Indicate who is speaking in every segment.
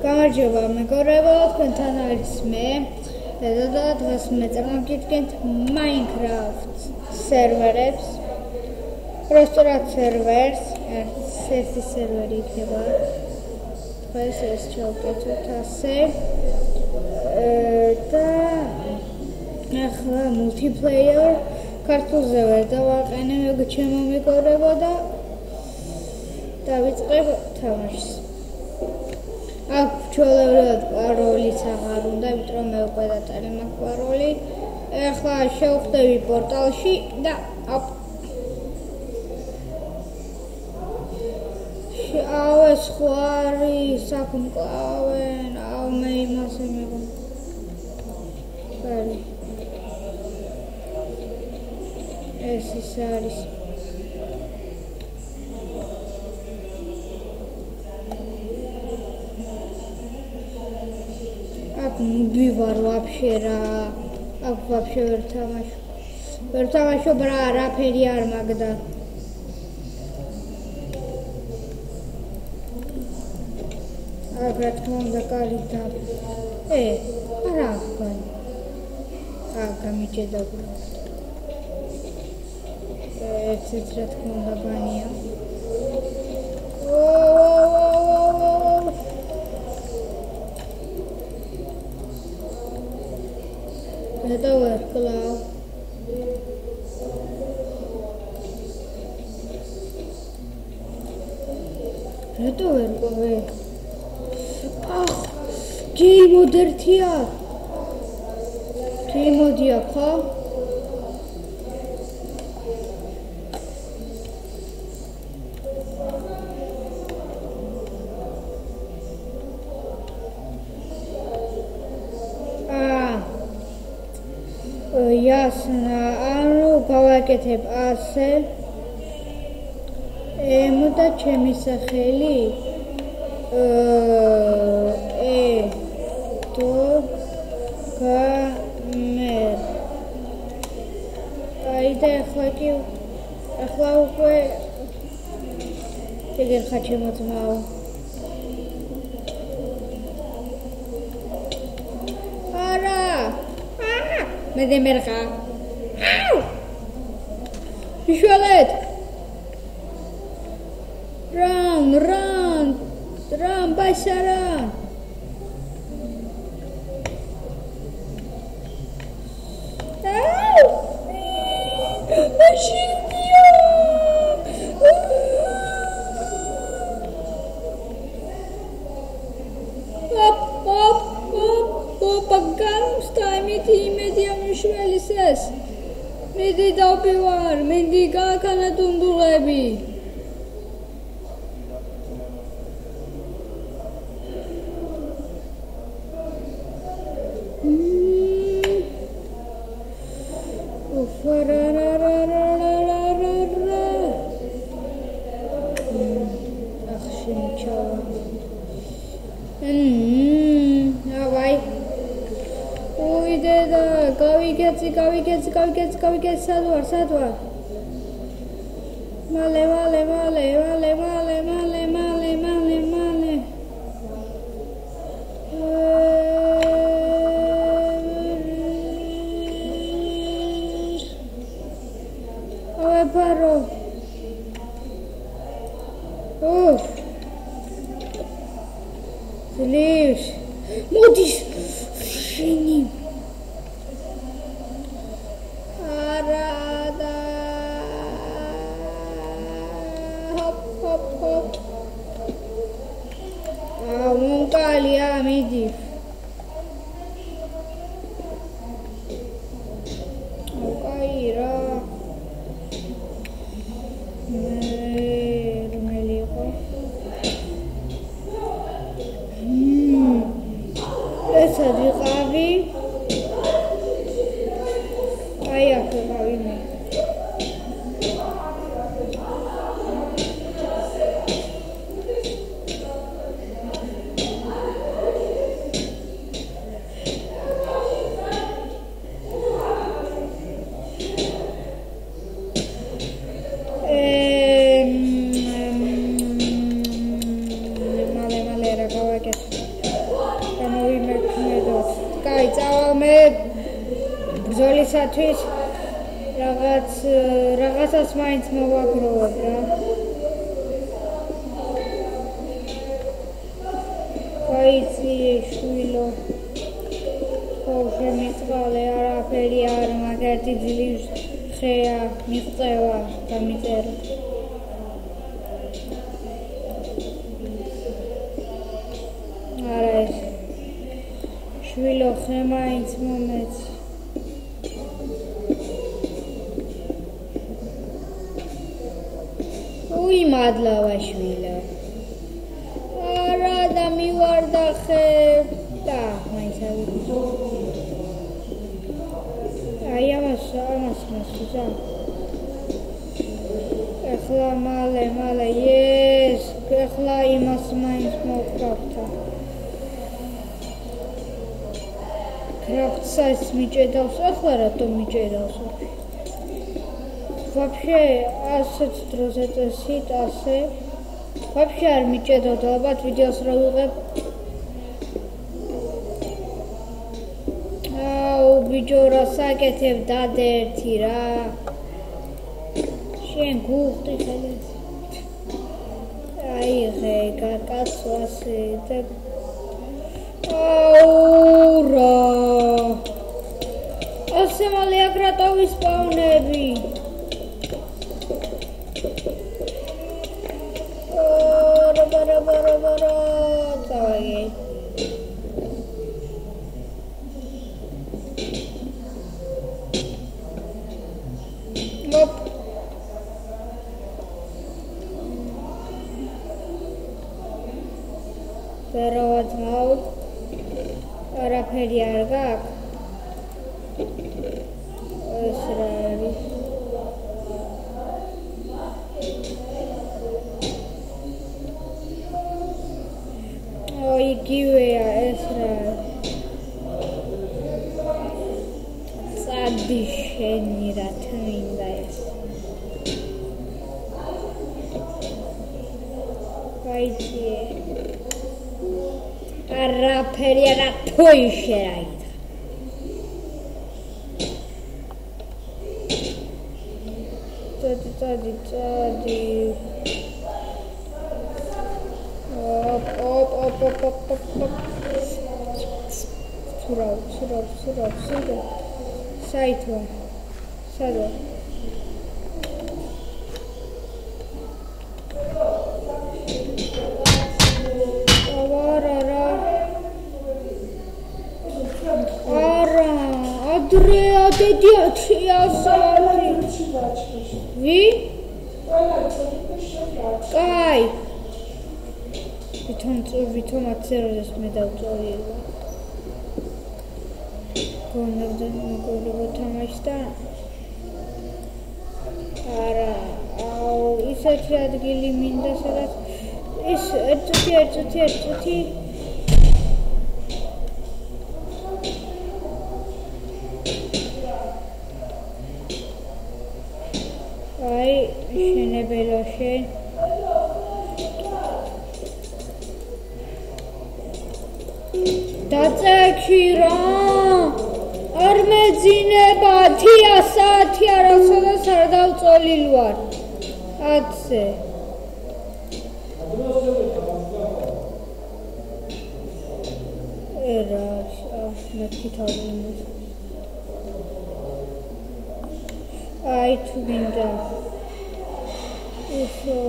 Speaker 1: გამარჯობა მეგობრებო, თქვენთან არის მე და დღეს მე წარმოგიდგენთ Minecraft სერვერებს, რესტორატ სერვერს, ერთი სერვერი იქნება. დღეს ეს ჩავკეთოთ ასე. და ახლა multiplayer ქართულზე ვერ დავაყენებ ჩემო მეგობრებო და დავიწყებ თამაშს. აქ ჩვეულებრივად პაროლიც აღარ უნდა, იმიტომ მე უკვე დატანე მაქვს პაროლი. ახლა შევხვდები პორტალში და ეს ხო არის საკმაოვენ, მე იმასე მეგონა. ბალი. ეს ის არის. ნუბი ვარ ვაფშე რა. აქ ვაფშე ვერ თამაშობ რა, არაფერი არ მაგდა. რა თქმა უნდა კარგი არა აღგან. გამიჭედა უბრალოდ. ეს რა თქმა უნდა ბანია. Гэта ვერკლავ. Гэта ვერკლავ. Game mode ერთია. Game mode-ია ხო? Ясно, ანუ გავაკეთებ ასე. მოდა ჩემი სახელი. გამერ. აი და ახლა უკვე ეგერ ხა ჩემო ძმაო. მე დემერხა. შუალეთ. Run, ბაისარა. Მიდი დავბივარ, მინდი გააქანა დუნდუღები. გავიგეცი, სად ვარ? მალე. პარო. ძლივს. მოდის. შენი. Montalia, midi. Caira. Melico. Essa de Ravi. Aí a que Ravi me. Male, era acaba que ბრძოლისათვის რაღაცას მაინც მოვაგროვებ რა. გაიწიე შვილო. ხოშე მიწყალე არაფერი არ მაგერთი ძლივს ხეა მიღწევა დამიწერა. არა ეს შვილო ხე მაინც მომეცი. უი მადლავა შვილო. არა და მივარდა ხე და მაინც ავიღო. აი ამას მასუზა. ეხლა მალე ეს ეხლა იმას მაინც მოვკრავდა. კრავცას მიჭედავს ახლა რატომ მიჭედავს? Вообще ასეთ დროზე წესით ასე Вообще არ მიჭედავდა ალბათ ვიდეოს რა ვიღებ. აუ ბიჭო რა საკეთებ დადე ერთი რა. შენ გუხდი ხელით. აი ღე კაცო ასე და აუ რა. ასე მალე აქ რატო ვისპავნები? Bara tawagi. Hop. Berawat mau. Araperi ar gaქვს. ეს რა არის? იგივეა ეს რა. წადი შენი რა თმინდა ეს. გაიწიე. არაფერი არა თუ ისე რა ითხრა. წადი. Сюда. Сайто. Садо. Андреа, дедячи, я сами. Ви? Кай. Ვითომ აცეროდეს მე დავწოლილა. გონებდა მეგობრებო თამაშდა. არა, აუ ისეთი ადგილი მინდა სადაც ის ერთუთი აი შენებელო შენ დაწექი რა არ მეძინება 10 საათი არასოდეს არ დავწოლილ ვარ 10-ზე ერა მეთქი თავი აი თუ მინდა ისო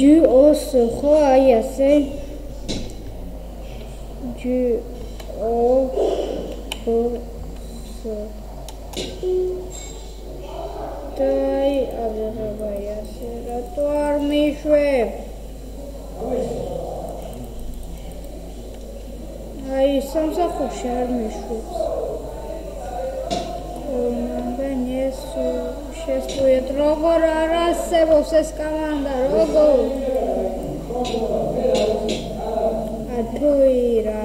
Speaker 1: G-O-S ხო აი ასე G-O-S დაი აბერაბაი ასე რატო არ მიშვებ აი სამსახურში არ მიშვებს Შესწუიეთ, როგორ არ არსებობს ეს კომანდა, როგორ? ათუი რა